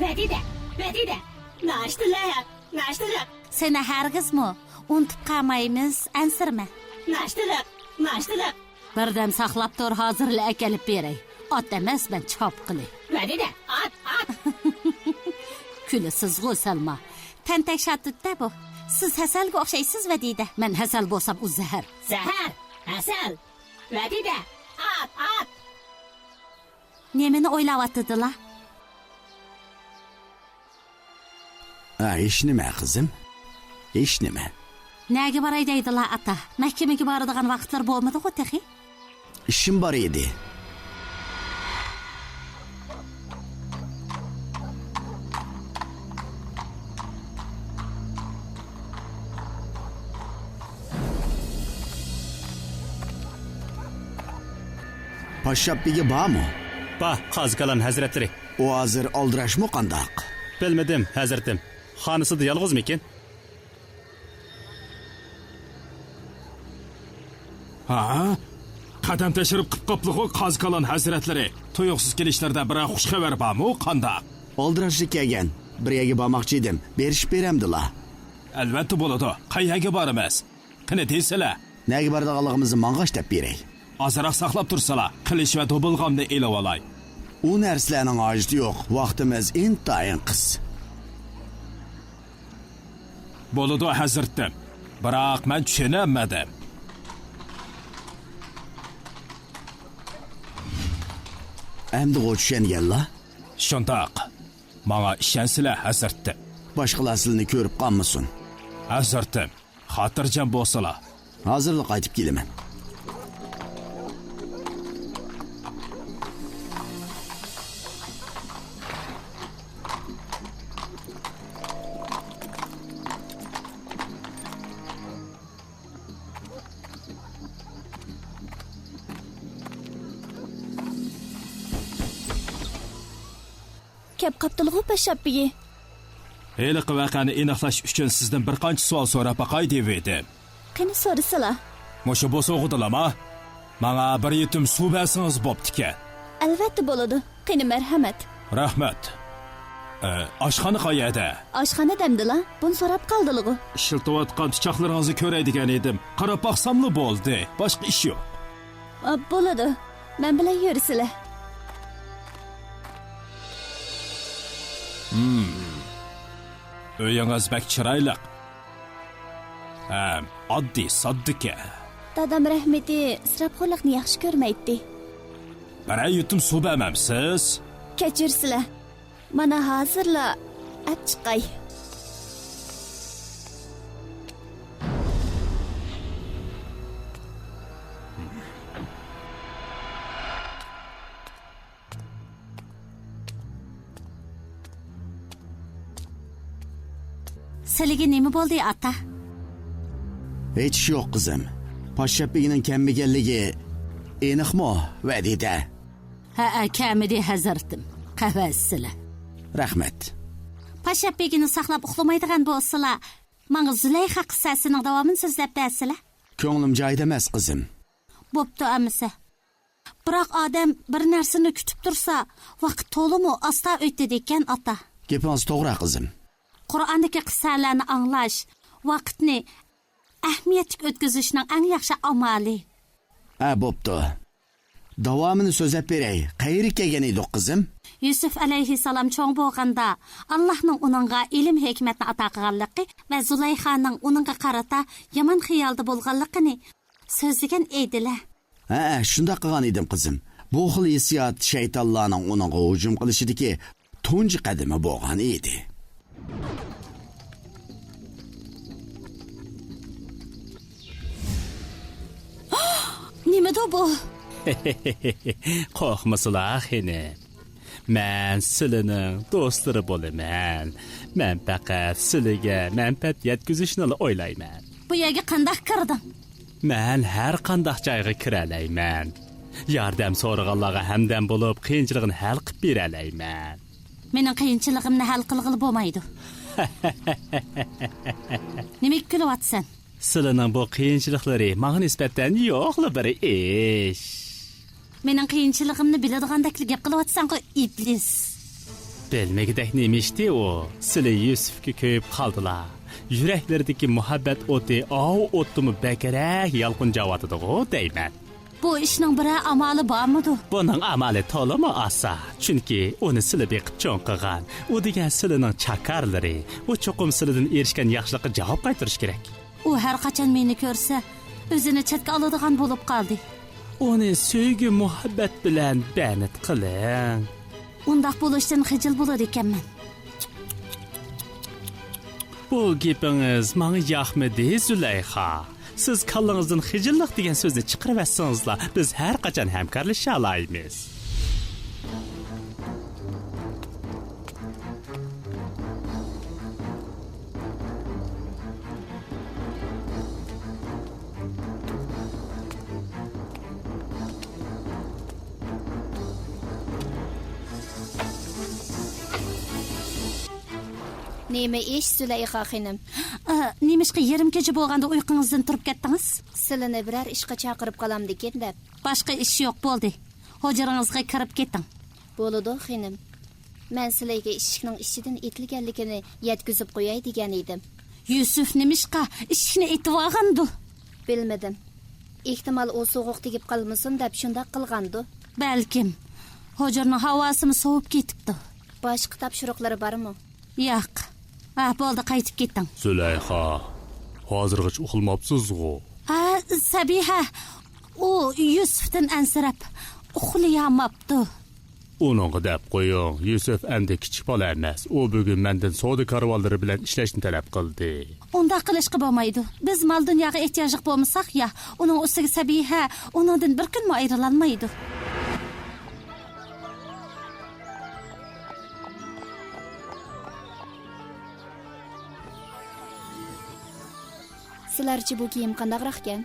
Vadida. Naştılar. Seni hergizmi? Unutup kalmaymiz, ansirma. Naştılar. Birdam saqlab tur, hozirla akalib beray. Ot emas, ben chop qilay. Vadida, at. Kulisiz-g'u Salma. Tantak shatutda bu. Siz hasalga o'xshaysiz Vadida. Men hasal bo'lsam u zahar. Zahar, hasal. Vadida, at. Nemani o'ylayotdilar? Hech nima qizim. Hech nima. Nega boray deydilar ata? Mahkamaga boradigan vaqtlar bo'lmadi-ku taxi. Ishim bor edi. Pashshabbiga bormi? Ba, Qazqalan hazratlari. O hozir oldirashmi qandoq? Bilmadim, hazratim. Xonasida yolg'izmikin? Ha? Qadam tashirib qipqopliqo Qazqalan hazratlari. Tuyuqsiz kelishlarda bir xush xabar bormi qandoq? Oldirashga kelgan. Bir yerga bormoqchi edim. Berishib beramdilar. Albatta bo'ladi. Qayerga boramiz? Qani deysizlar. Nega boradiganligimizni mang'ashlab beray. Azroq saqlab tursalar, qilish va do'bilg'amni elab olay. U narsalarning hojati yo'q. Vaqtimiz intayin qis. Bo'ladi hazratim. Biroq men tushunamadim. Endi o'tishganlar. Shundoq. Menga ishansizlar hazratim. Boshqalar sizni ko'rib qolmasin. Hazratim, xotirjam bo'lsalar. Hozirlik qaytib kelaman. Kep qaptılğı Pashshabbiga. Heliq vaqani aniqlash uchun sizdan bir qancha savol so'rab baqay deb edim. Qani so'rasalar? Mushu bo'lsa o'g'idilama. Menga bir yetim suv bersangiz bo'pti-kan. Albatta bo'ladi. Qani marhamat. Rahmat. Oshxona qayerda? Oshxona damdilar. Buni so'rab qoldilig'i. Ishiltayotgan pichoqlaringizni ko'raydigan edim. Qarab baqsamli bo'ldi. Boshqa ish yo'q. Bo'ladi. Men bilan yursizlar. Uyingiz bak chiroyli. Oddiy, soddiqa. Dadam rahmeti israfxo'rlikni yaxshi ko'rmaydi. Bir yutum suv bermamsiz? Kechirsizlar. Mana hozirla chiqay. Sizga nima bo'ldi ata? Hech yo'q qizim. Pashshabbining kammiganligi aniqmi Vadida? Ha, kamidi hazratim. Qavasizlar. Rahmat. Pashshabbigini saqlab uxlamaydigan bo'lsalar, menga Zulayxa qissasining davomini so'zlab bersizlar. Ko'nglim joyida emas qizim. Bo'pti amisa. Biroq odam bir narsani kutib tursa, vaqt to'limi asta o'tadi ekan ata. Gapingiz to'g'ri qizim. Qur'ondagi qissalarni anglash, vaqtni ahamiyatli o'tkazishning eng yaxshi amali. Bo'pti. Davomini so'zlab beray. Qayerga kelgan edi qizim? Yusuf alayhissalom cho'ng bo'lganda Allohning uningga ilm hikmatni ato qilganligi va Zulayxaning uningga qarata yomon xiyolda bo'lganligini so'zlagan edilar. Shunda qilgan edim qizim. Bu xil hissiyot shaytonlarning uningga hujum qilishidagi tunji qadami bo'lgan edi. Nimada bu? Qo'rqmasizlar xini. Men sizlarning do'stlari bo'laman. Men faqat sizlarga manfaat yetkazishni o'ylayman. Bu yerga qanday kirding? Men har qanday joyga kira olayman. Yordam so'raganlarga hamdam bo'lib, qiyinchiligini hal qilib bera olayman. Mening qiyinchiligimni hal qilg'ili bo'lmaydi. Nima kulyapsan? Sizlarning bu qiyinchiliklari menga nisbatan yo'qli bir ish. Mening qiyinchiligimni biladigandek gap qilyapsan-ku iblis. Bilmegidek nemişdi o. Sizlar Yusufga ko'yib qoldilar. Yuraklardagi muhabbat o'ti o'tdimi bakarak yalqinjavotidigo deyman. Bu ishning biri amali bormidi? Buning amali to'limi asa? Chunki uni sizlar beqib cho'ng qilgan. U degan sizlarning chakarlari, u cho'qim sizlardan erishgan yaxshilikqa javob qaytarish kerak. U har qachon meni ko'rsa, o'zini chetga oladigan bo'lib qoldi. Uni sevgi muhabbat bilan banit qiling. Undaq bo'lishdan xijil bo'ladi ekanman. Bu gapingiz menga yoqmadi, Zulayxa. Siz kallingizdan xijillik degan so'zni chiqarib biz har qachon hamkorlasha olamiz. Nima ish Zulayxa xonim? Nemishqa yarim kecha bo'lganda uyqungizdan turib ketdingiz? Sizlarni biror ishga chaqirib qolamdikin deb. Boshqa ish yo'q bo'ldi. Hojiringizga kirib keting. Bo'ladi xonim. Men sizlarga ishning ichidan etilganligini yetkazib qo'yay degan edim. Yusuf nemishqa ishni aytib olgandi? Bilmadim. Ehtimol u sovuq tegib qolmasin deb shunday qilgandi. Balkim. Hojirning havosimi sovib ketibdi. Boshqa topshiriqlari bormi? Yo'q. Bo'ldi, qaytib ketdim. Zulayxa, hozirgacha uxlamabsiz-ku. Sabiha, u Yusufdan ansirab uxlayamabdi. Uningga deb qo'ying, Yusuf endi kichik bola emas. U bugun mendan savdo karvonlari bilan ishlashni talab qildi. Unda qilishga bo'lmaydi. Biz mol dunyoga ehtiyojli bo'lmasak ya, uning ustiga Sabiha uningdan bir kun ayrilolmaydi. Sizlarchi bu kiyim qandaqroq ekan?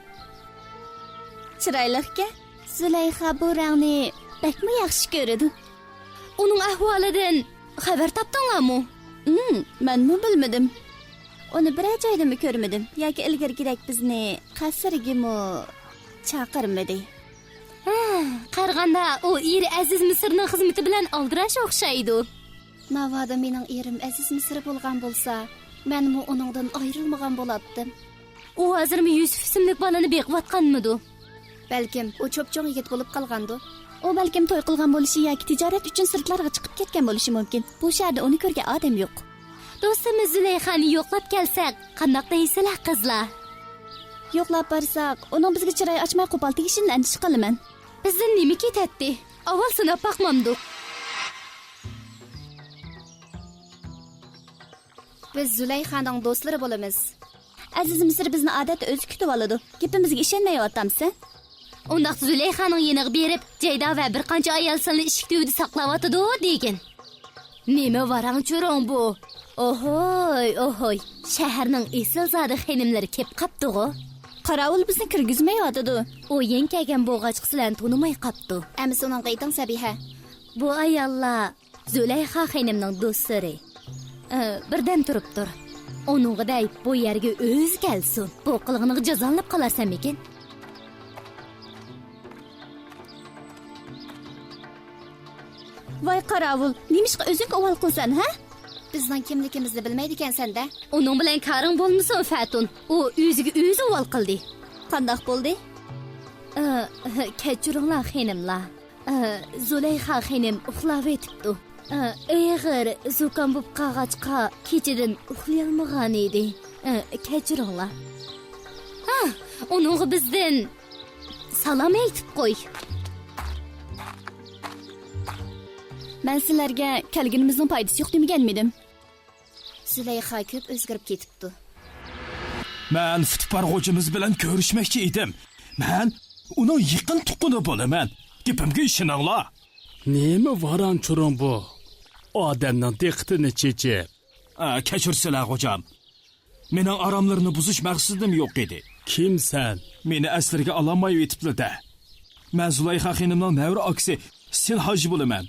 Chiroyliqka? Zulayxa bu rangni bakmi yaxshi ko'radi. Uning ahvolidan xabar topdinglarmi? Menmi bilmadim. Uni biror joydami ko'rmadim yoki ilgarigidak bizni qasrgimi chaqirmadi. Qaraganda u eri Aziz Misrning xizmati bilan oldirash o'xshaydi. Navoda mening erim Aziz Misr bo'lgan bo'lsa, menmi uningdan ayrilmagan bo'lardim. U hozirmi Yusuf ismli bolani beqiyotganmidi? Balkim u cho'pchong yigit bo'lib qolgandi. U balkim to'y qilgan bo'lishi yoki tijorat uchun sirtlarga chiqib ketgan bo'lishi mumkin. Bu shaharda uni ko'rgan odam yo'q. Do'stimiz Zulayxani yo'qlab kelsak, qandoq deysizlar qizlar? Yo'qlab borsak, uning bizga chiroy ochmay qo'pol tegishini andish qilaman. Bizdan nima ketadi? Avval sinab baqmamdik. Biz Zulayxaning do'stlari bo'lamiz. Aziz Misr bizni odat o'zi kutib oladi. Gapimizga ishonmayaptamsan? Undaq Zulayxaning yeniga berib, Jayda va bir qancha ayollarni ishik tuvida saqlayotdi degan. Nima varang cho'rong bu? Ohoy. Shaharning esilzodi xonimlari kelib qapti-ku. Qarovul bizni kirgizmayotdi. U yenkagan bo'g'ach qizlarni tanimay qapti. Ammo uning qayting Sabiha. Bu ayollar Zulayxa xonimning do'stlari. Birdan turib tur. Onunğa bu yerga o'z kelsin. Bu qilg'iniga jazolab qolarsan ekan. Voy qarovul, nimishqa o'zing avval qilsan, ha? Bizning kimligimizni bilmaydi ekansan-da. Uning bilan qaring bo'lmasa Fatun, u o'ziga o'zi avval qildi. Qandoq bo'ldi? Kechiringlar xonimlar. Zulayxa xonim uxlab etibdi. Eğer zukam bo'lib qolg'achqa kechadan uxlay olmagan edi. Kechiringlar. Uning bizdan salom aytib qo'y. Men sizlarga kelganimizning foydasi yo'q demaganmidim? Zulayxa ko'p o'zgarib ketibdi. Men futbolchimiz bilan ko'rishmoqchi edim. Men uning yaqin tuqquni bo'laman. Gapimga ishoninglar. Nima varan cho'ron bu? Odamning diqqatini chechib. Kechirsizlar hocam. Mening aramlarni buzish maqsadim yo'q edi. Kimsan? Meni asliga ololmay yetibdi-da. Men Zulayxa xonimning navri aksi Silhaj bo'laman.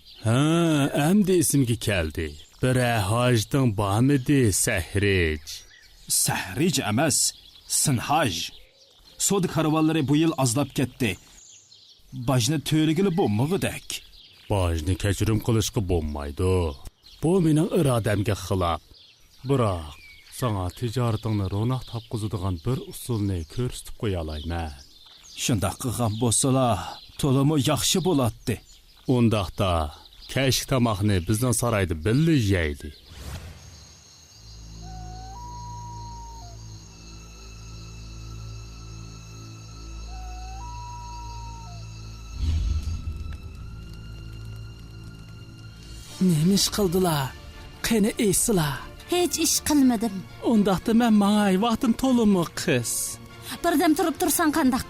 Endi esimga keldi. Biri hojdan bormidi, Sahrij. Sahrij emas, Sinhaj. Savdo karvonlari bu yil azlab ketdi. Bajni to'ligili bo'lmagidak. Bajni kechirim qilishga bo'lmaydi. Bu mening irodamga xilof. Biroq sana tijoratingni ro'noq topqizadigan bir usulni ko'rsatib qo'ya olayman. Shundoq qilgan bo'lsalar, to'limi yaxshi bo'ladi. Undaqda kechki tomoqni bizning saroyda birga yeydi. Nima ish qildilar? Qani eslar? Hech ish qilmadim. Undaqda men mangay vaqtim to'limi qiz. Birdam turib tursan qandaq?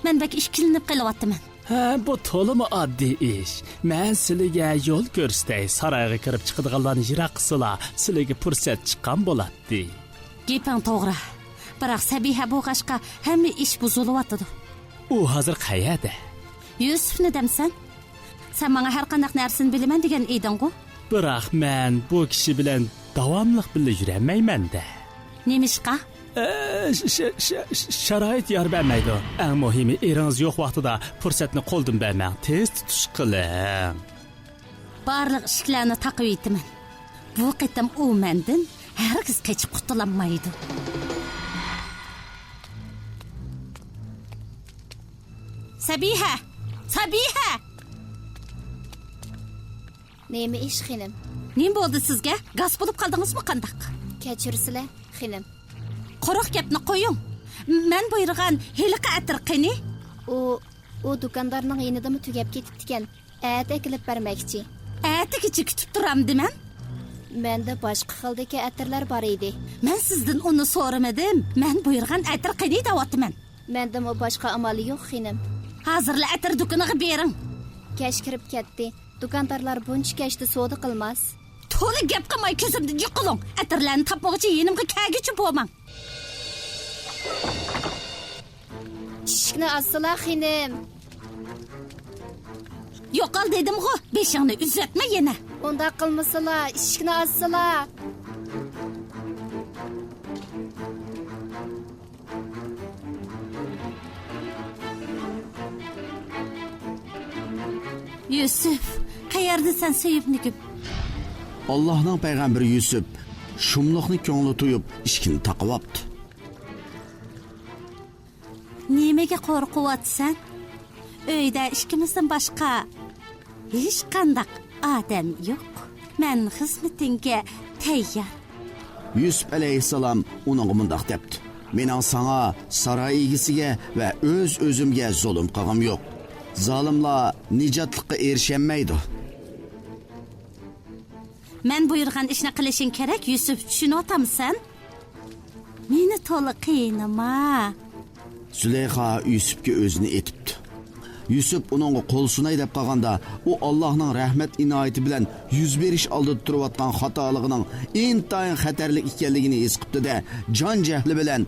Men bak ishkilinib qelyapman. Ha, bu to'limi oddiy ish. Men sizlarga yo'l ko'rsatay, saroyga kirib chiqadiganlarni yiroq qilsalar, sizlarga fursat chiqqan bo'ladi. Gaping to'g'ri. Biroq Sabiha bo'g'ashqa hamma ish buzilyapti. U hozir qayerda? Yusufni demsan? Sen menga har qanday narsani bilaman degan eding-ku. Biroq men bu kishi bilan davomli birga yuramayman-da. Nemishqa? Sharoit yor bermaydi. Eng muhimi eringiz yo'q vaqtida fursatni qo'ldan bermang, tez tutish qiling. Barliq ishlarni taqib etaman. Bu qitim u mendan hargiz qechib qutulolmaydi. Sabiha! Sabiha! Nima ish xinim? Nim bo'ldi sizga? Gaz bo'lib qoldingizmi qandaq? Kechirsizlar, xinim. Quruq gapni qo'ying. Men buyurgan heliqa atir qani? U do'kondorning yonidami tugab ketibdi-kan. Ati kelib bermoqchi. Atigacha kutib turamdiman. Menda boshqa xildagi atirlar bor edi. Men sizdan uni so'ramadim. Men buyurgan atir qani deyapman. Menda boshqa amali yo'q, xinim. Hozirla atir do'koniga bering. Kech kirib ketdi. Do'kondorlar buncha kechda savdo qilmas. To'g'ri gap qilmay ko'zimdan yiqiling. Atirlarni topmoqchi yenimga kelgichi bo'lmang. Ishni assala xinim. Yo'qol dedim-ku, beshingni uzatma yana. Unda qilmasalar, ishni assala. Yusuf, qayerdasan sevimligim? Allohning payg'ambari Yusuf shumliqni ko'ngli to'yib ishkini taqibapti. Nimaga qo'rqyapsan? Uyda ishkimizdan boshqa hech qanday odam yo'q. Men xizmatingga tayyor. Yusuf alayhissalom uning mundaq debdi: "Mening sana saroy egisiga va o'zimga zulm qilgim yo'q. Zolimlar nijotlikka erishamaydi." Men buyurgan ishni qilishing kerak, Yusuf, tushunyapsan? Meni to'liq qiynama. Züleyxa Yusufga o'zini etibdi. Yusuf uningga qo'l sunay deb qolganda, u Allohning rahmat inoyati bilan yuz berish oldida turayotgan xatoligining intayin xatarli ekanligini his qildi-da, jon jahli bilan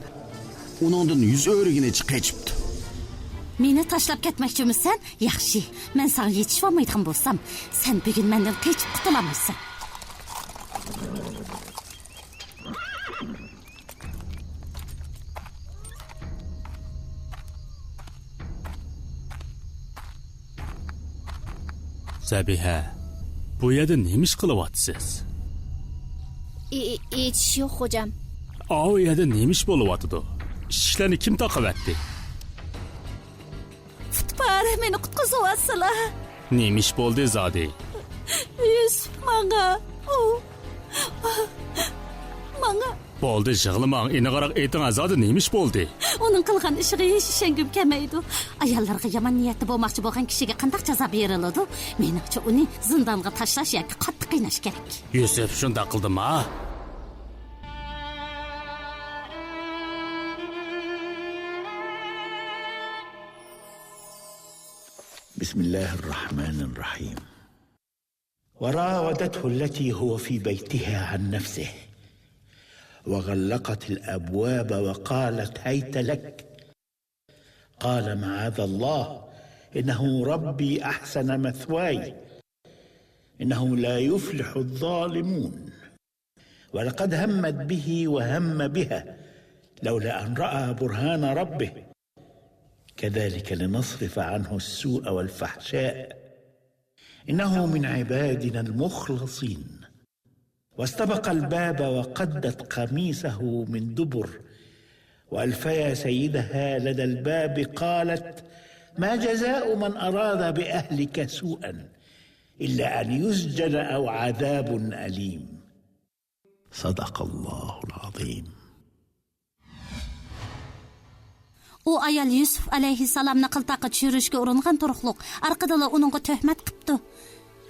uningdan yuz o'rigini chiqibdi. Meni tashlab ketmoqchimisan? Yaxshi. Men senga yetishib olmaydigan bo'lsam, sen bugun mendan qechib qutulamaysan. Sabiha, bu yerda nima ish qilyapsiz? Hech yo'q, xo'jam. O yerda nima ish bo'lyapti? Ishlarni kim taqavatdi? Futbol meni qutqizyapsizlar. Nima ish bo'ldi zodi? Yusuf menga Bo'ldi, yig'lamang, iniqroq ayting, zodi nima ish bo'ldi? uning qilgan ishiga hech ishongim kelmaydi. Ayollarga yomon niyatda bo'lmoqchi bo'lgan kishiga qanday jazo beriladi? Menimcha uni zindonga tashlash yoki qattiq qiynash kerak. Yusuf shunday qildimi? بسم الله الرحمن الرحيم. وراودته التي هو في بيتها عن نفسه وغلقت الأبواب وقالت هيت لك. قال معاذ الله إنه ربي أحسن مثواي إنه لا يفلح الظالمون. ولقد همت به وهم بها لولا أن رأى برهان ربه كذلك لنصرف عنه السوء والفحشاء إنه من عبادنا المخلصين. واستبق الباب وقدت قميصه من دبر، وألفيا سيدها لدى الباب قالت: ما جزاء من أراد بأهلك سوءا إلا أن يسجن أو عذاب أليم. صدق الله العظيم. u ayol Yusuf alayhissalomni qiltaqa tushirishga uringan turuqliq orqadala uningga tuhmat qilibdi.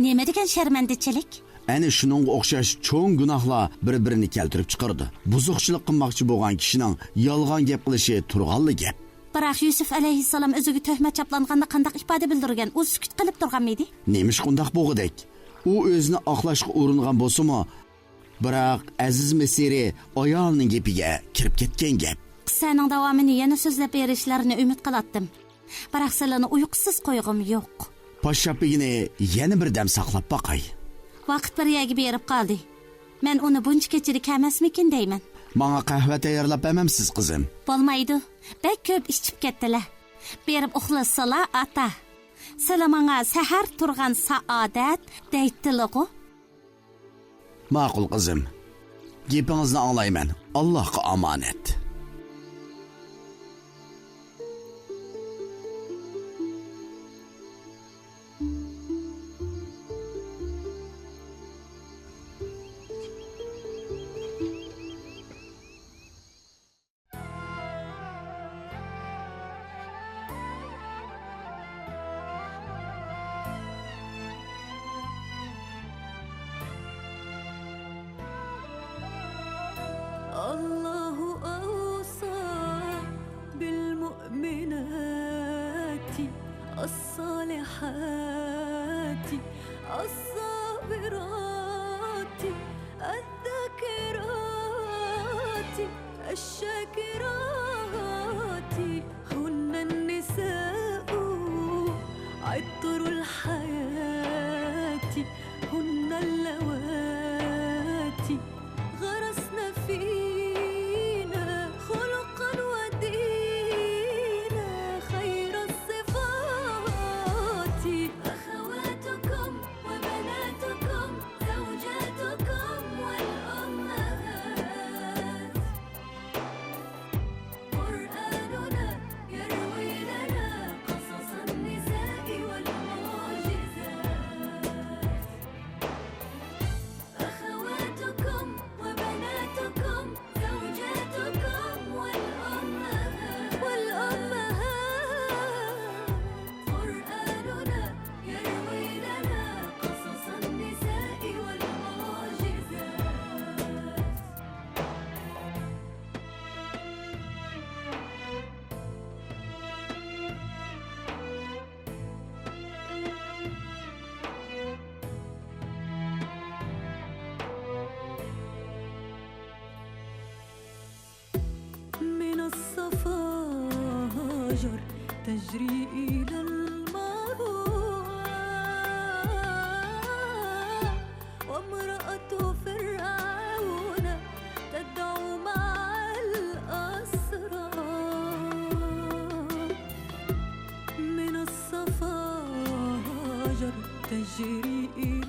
Nima degan sharmandachilik? Ana shuningga o'xshash cho'ng gunohlar bir-birini keltirib chiqardi. Buzuqchilik qilmoqchi bo'lgan kishining yolg'on gap qilishi turg'anli gap. Biroq Yusuf alayhissalom o'ziga tuhmat chaplanganda qanday ifoda bildirgan? U sukut qilib turganmidi? Nemish qundaq bo'lg'idek? U o'zini oqlashga uringan bo'lsa-mu, biroq Aziz Misri ayolning gapiga kirib ketgan gap. Qissaning davomini yana so'zlab berishlarini umid qilatdim. Biroq sizlarni uyqusiz qo'yg'im yo'q. Poshshapigini yana bir dam saqlab boqay. Vaqt bir yerga berib qoldi. Men uni buncha kechiri kamasmikin deyman. Menga qahva tayyorlab bermamsiz qizim? Bo'lmaydi. Bek ko'p ichib ketdilar. Berib uxlasala ata. Salamanga sahar turgan saodat deytdilar-ku. Ma'qul qizim. Gapingizni anglayman. Allohga omonat. الله أوصى بالمؤمنات الصالحات الصابرات الذاكرات الشاكرات هن النساء عطر الحياة هن اللواتي غرسنا فينا خلقا ودينا خير الصفات أخواتكم وبناتكم زوجاتكم والأمهات قرآننا يروي لنا قصص النساء والمعجزات أخواتكم وبناتكم زوجاتكم والأمهات قرآننا يروي لنا قصص النساء والمعجزات من الصفاجر تجري إلى المروى وامرأة فرعون تدعو مع الأسرى من الصفاجر تجري